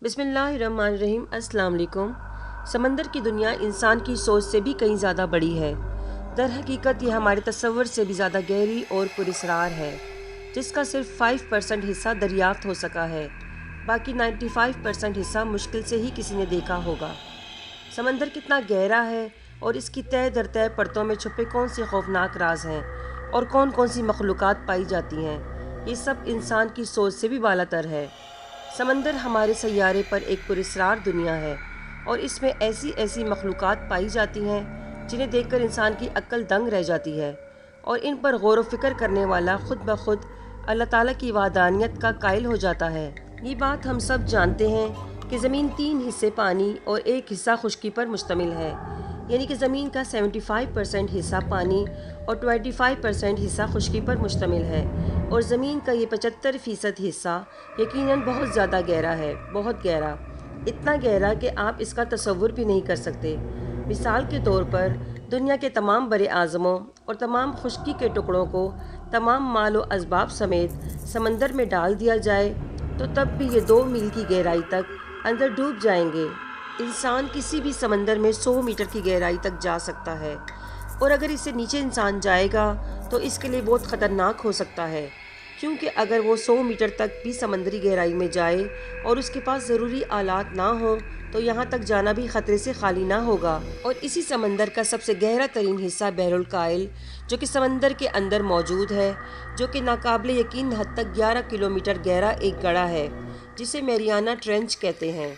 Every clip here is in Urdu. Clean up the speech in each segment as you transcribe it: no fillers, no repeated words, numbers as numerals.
بسم اللہ الرحمن الرحیم۔ السلام علیکم۔ سمندر کی دنیا انسان کی سوچ سے بھی کہیں زیادہ بڑی ہے۔ در حقیقت یہ ہمارے تصور سے بھی زیادہ گہری اور پراسرار ہے، جس کا صرف 5% حصہ دریافت ہو سکا ہے، باقی 95% حصہ مشکل سے ہی کسی نے دیکھا ہوگا۔ سمندر کتنا گہرا ہے اور اس کی تہہ در تہہ پرتوں میں چھپے کون سے خوفناک راز ہیں اور کون کون سی مخلوقات پائی جاتی ہیں، یہ سب انسان کی سوچ سے بھی بالاتر ہے۔ سمندر ہمارے سیارے پر ایک پراسرار دنیا ہے اور اس میں ایسی ایسی مخلوقات پائی جاتی ہیں جنہیں دیکھ کر انسان کی عقل دنگ رہ جاتی ہے، اور ان پر غور و فکر کرنے والا خود بخود اللہ تعالیٰ کی وحدانیت کا قائل ہو جاتا ہے۔ یہ بات ہم سب جانتے ہیں کہ زمین 3 حصے پانی اور 1 حصہ خشکی پر مشتمل ہے، یعنی کہ زمین کا 75% حصہ پانی اور 25% حصہ خشکی پر مشتمل ہے، اور زمین کا یہ 75% حصہ یقیناً بہت زیادہ گہرا ہے، بہت گہرا، اتنا گہرا کہ آپ اس کا تصور بھی نہیں کر سکتے۔ مثال کے طور پر دنیا کے تمام بر اعظموں اور تمام خشکی کے ٹکڑوں کو تمام مال و اسباب سمیت سمندر میں ڈال دیا جائے تو تب بھی یہ 2 میل کی گہرائی تک اندر ڈوب جائیں گے۔ انسان کسی بھی سمندر میں 100 میٹر کی گہرائی تک جا سکتا ہے، اور اگر اس سے نیچے انسان جائے گا تو اس کے لیے بہت خطرناک ہو سکتا ہے، کیونکہ اگر وہ 100 میٹر تک بھی سمندری گہرائی میں جائے اور اس کے پاس ضروری آلات نہ ہوں تو یہاں تک جانا بھی خطرے سے خالی نہ ہوگا۔ اور اسی سمندر کا سب سے گہرا ترین حصہ بحر الکاہل، جو کہ سمندر کے اندر موجود ہے، جو کہ ناقابل یقین حد تک 11 کلومیٹر گہرا ایک گڑھا ہے جسے میریانا ٹرینچ کہتے ہیں۔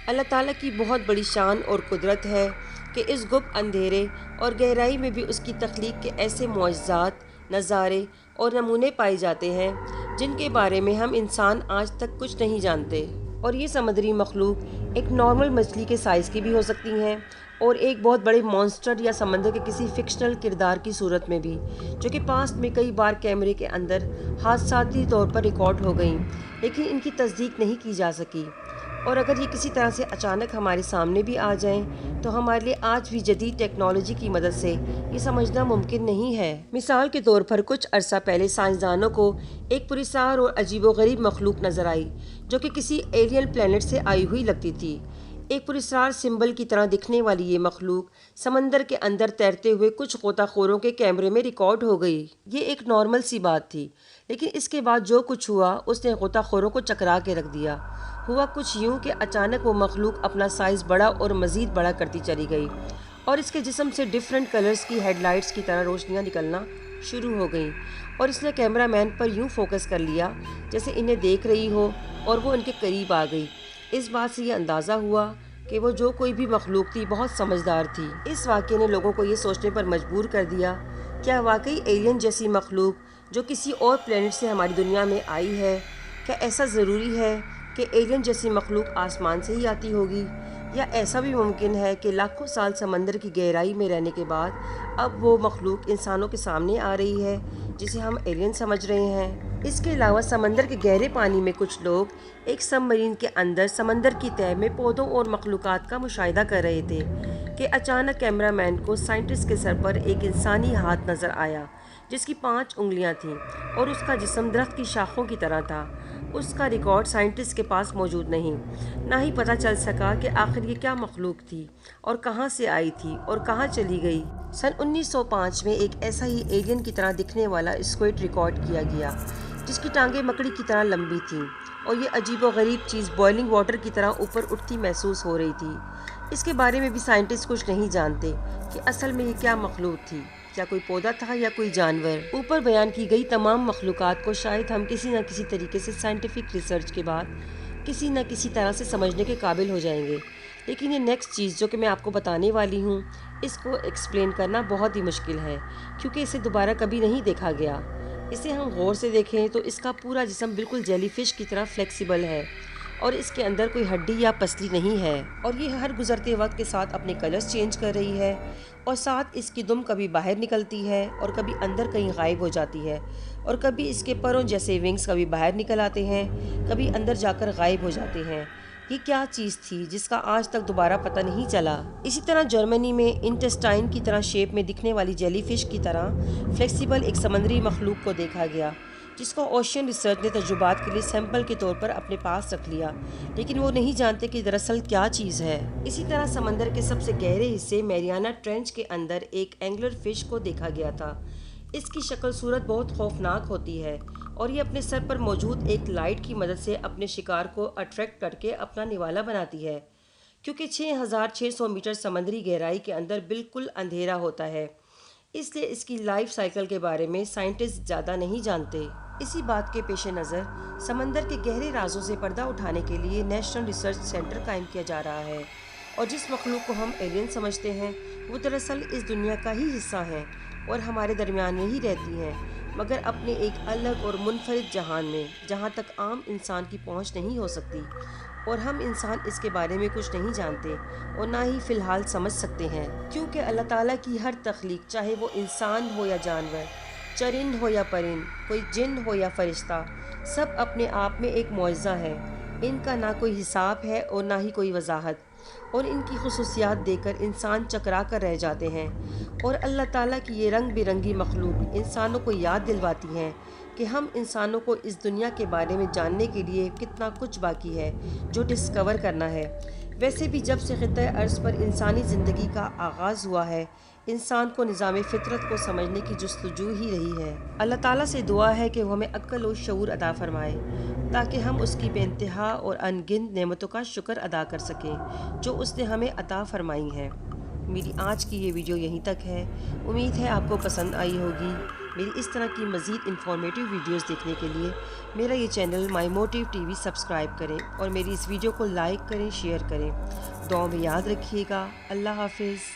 اللہ تعالیٰ کی بہت بڑی شان اور قدرت ہے کہ اس گپ اندھیرے اور گہرائی میں بھی اس کی تخلیق کے ایسے معجزات، نظارے اور نمونے پائے جاتے ہیں جن کے بارے میں ہم انسان آج تک کچھ نہیں جانتے۔ اور یہ سمندری مخلوق ایک نارمل مچھلی کے سائز کی بھی ہو سکتی ہیں، اور ایک بہت بڑے مانسٹر یا سمندر کے کسی فکشنل کردار کی صورت میں بھی، جو کہ پاسٹ میں کئی بار کیمرے کے اندر حادثاتی طور پر ریکارڈ ہو گئیں لیکن ان کی تصدیق نہیں کی جا سکی۔ اور اگر یہ کسی طرح سے اچانک ہمارے سامنے بھی آ جائیں تو ہمارے لیے آج بھی جدید ٹیکنالوجی کی مدد سے یہ سمجھنا ممکن نہیں ہے۔ مثال کے طور پر کچھ عرصہ پہلے سائنسدانوں کو ایک پراسرار اور عجیب و غریب مخلوق نظر آئی جو کہ کسی ایلین پلینٹ سے آئی ہوئی لگتی تھی۔ ایک پراسرار سمبل کی طرح دکھنے والی یہ مخلوق سمندر کے اندر تیرتے ہوئے کچھ غوطہ خوروں کے کیمرے میں ریکارڈ ہو گئی۔ یہ ایک نارمل سی بات تھی، لیکن اس کے بعد جو کچھ ہوا اس نے غوطہ خوروں کو چکرا کے رکھ دیا۔ ہوا کچھ یوں کہ اچانک وہ مخلوق اپنا سائز بڑا اور مزید بڑا کرتی چلی گئی، اور اس کے جسم سے ڈیفرنٹ کلرز کی ہیڈ لائٹس کی طرح روشنیاں نکلنا شروع ہو گئیں، اور اس نے کیمرہ مین پر یوں فوکس کر لیا جیسے انہیں دیکھ رہی ہو، اور وہ ان کے قریب آ گئی۔ اس بات سے یہ اندازہ ہوا کہ وہ جو کوئی بھی مخلوق تھی بہت سمجھدار تھی۔ اس واقعے نے لوگوں کو یہ سوچنے پر مجبور کر دیا، کیا واقعی ایلین جیسی مخلوق جو کسی اور پلینٹ سے ہماری دنیا میں آئی ہے، کیا ایسا ضروری ہے کہ ایلین جیسی مخلوق آسمان سے ہی آتی ہوگی، یا ایسا بھی ممکن ہے کہ لاکھوں سال سمندر کی گہرائی میں رہنے کے بعد اب وہ مخلوق انسانوں کے سامنے آ رہی ہے جسے ہم ایلین سمجھ رہے ہیں۔ اس کے علاوہ سمندر کے گہرے پانی میں کچھ لوگ ایک سب مرین کے اندر سمندر کی تہہ میں پودوں اور مخلوقات کا مشاہدہ کر رہے تھے کہ اچانک کیمرہ مین کو سائنٹسٹ کے سر پر ایک انسانی ہاتھ نظر آیا جس کی 5 انگلیاں تھیں اور اس کا جسم درخت کی شاخوں کی طرح تھا۔ اس کا ریکارڈ سائنٹسٹ کے پاس موجود نہیں، نہ ہی پتہ چل سکا کہ آخر یہ کیا مخلوق تھی اور کہاں سے آئی تھی اور کہاں چلی گئی۔ سن 1905 میں ایک ایسا ہی ایلین کی طرح دکھنے والا اسکوئڈ ریکارڈ کیا گیا جس کی ٹانگیں مکڑی کی طرح لمبی تھیں، اور یہ عجیب و غریب چیز بوائلنگ واٹر کی طرح اوپر اٹھتی محسوس ہو رہی تھی۔ اس کے بارے میں بھی سائنٹسٹ کچھ نہیں جانتے کہ اصل میں یہ کیا مخلوق تھی، کیا کوئی پودا تھا یا کوئی جانور۔ اوپر بیان کی گئی تمام مخلوقات کو شاید ہم کسی نہ کسی طریقے سے سائنٹیفک ریسرچ کے بعد کسی نہ کسی طرح سے سمجھنے کے قابل ہو جائیں گے، لیکن یہ نیکسٹ چیز جو کہ میں آپ کو بتانے والی ہوں، اس کو ایکسپلین کرنا بہت ہی مشکل ہے کیونکہ اسے دوبارہ کبھی نہیں دیکھا گیا۔ اسے ہم غور سے دیکھیں تو اس کا پورا جسم بالکل جیلی فش کی طرح فلیکسیبل ہے، اور اس کے اندر کوئی ہڈی یا پسلی نہیں ہے، اور یہ ہر گزرتے وقت کے ساتھ اپنے کلرز چینج کر رہی ہے، اور ساتھ اس کی دم کبھی باہر نکلتی ہے اور کبھی اندر کہیں غائب ہو جاتی ہے، اور کبھی اس کے پروں جیسے ونگز کبھی باہر نکل آتے ہیں، کبھی اندر جا کر غائب ہو جاتے ہیں۔ یہ کیا چیز تھی جس کا آج تک دوبارہ پتہ نہیں چلا۔ اسی طرح جرمنی میں انٹسٹائن کی طرح شیپ میں دکھنے والی جیلی فش کی طرح فلیکسیبل ایک سمندری مخلوق کو دیکھا گیا جس کو اوشین ریسرچ نے تجربات کے لیے سیمپل کے طور پر اپنے پاس رکھ لیا، لیکن وہ نہیں جانتے کہ دراصل کیا چیز ہے۔ اسی طرح سمندر کے سب سے گہرے حصے میریانا ٹرینچ کے اندر ایک اینگلر فش کو دیکھا گیا تھا۔ اس کی شکل صورت بہت خوفناک ہوتی ہے اور یہ اپنے سر پر موجود ایک لائٹ کی مدد سے اپنے شکار کو اٹریکٹ کر کے اپنا نوالا بناتی ہے، کیونکہ 6600 میٹر سمندری گہرائی کے اندر بالکل اندھیرا ہوتا ہے، اس لیے اس کی لائف سائیکل کے بارے میں سائنٹسٹ زیادہ نہیں جانتے۔ اسی بات کے پیش نظر سمندر کے گہرے رازوں سے پردہ اٹھانے کے لیے نیشنل ریسرچ سینٹر قائم کیا جا رہا ہے، اور جس مخلوق کو ہم ایلین سمجھتے ہیں وہ دراصل اس دنیا کا ہی حصہ ہے اور ہمارے درمیان میں ہی رہتی ہیں، مگر اپنے ایک الگ اور منفرد جہان میں، جہاں تک عام انسان کی پہنچ نہیں ہو سکتی، اور ہم انسان اس کے بارے میں کچھ نہیں جانتے اور نہ ہی فی الحال سمجھ سکتے ہیں، کیونکہ اللہ تعالیٰ کی ہر تخلیق، چاہے وہ انسان ہو یا جانور، چرند ہو یا پرند، کوئی جن ہو یا فرشتہ، سب اپنے آپ میں ایک معجزہ ہے۔ ان کا نہ کوئی حساب ہے اور نہ ہی کوئی وضاحت، اور ان کی خصوصیات دیکھ کر انسان چکرا کر رہ جاتے ہیں، اور اللہ تعالیٰ کی یہ رنگ برنگی مخلوق انسانوں کو یاد دلواتی ہیں کہ ہم انسانوں کو اس دنیا کے بارے میں جاننے کے لیے کتنا کچھ باقی ہے جو ڈسکور کرنا ہے۔ ویسے بھی جب سے خطۂ ارض پر انسانی زندگی کا آغاز ہوا ہے، انسان کو نظام فطرت کو سمجھنے کی جستجو ہی رہی ہے۔ اللہ تعالیٰ سے دعا ہے کہ وہ ہمیں عقل و شعور عطا فرمائے تاکہ ہم اس کی بے انتہا اور ان گنت نعمتوں کا شکر ادا کر سکیں جو اس نے ہمیں عطا فرمائی ہیں۔ میری آج کی یہ ویڈیو یہیں تک ہے، امید ہے آپ کو پسند آئی ہوگی۔ میری اس طرح کی مزید انفارمیٹیو ویڈیوز دیکھنے کے لیے میرا یہ چینل مائی موٹیو ٹی وی سبسکرائب کریں اور میری اس ویڈیو کو لائک کریں، شیئر کریں۔ دعاؤں میں یاد رکھیے گا۔ اللہ حافظ۔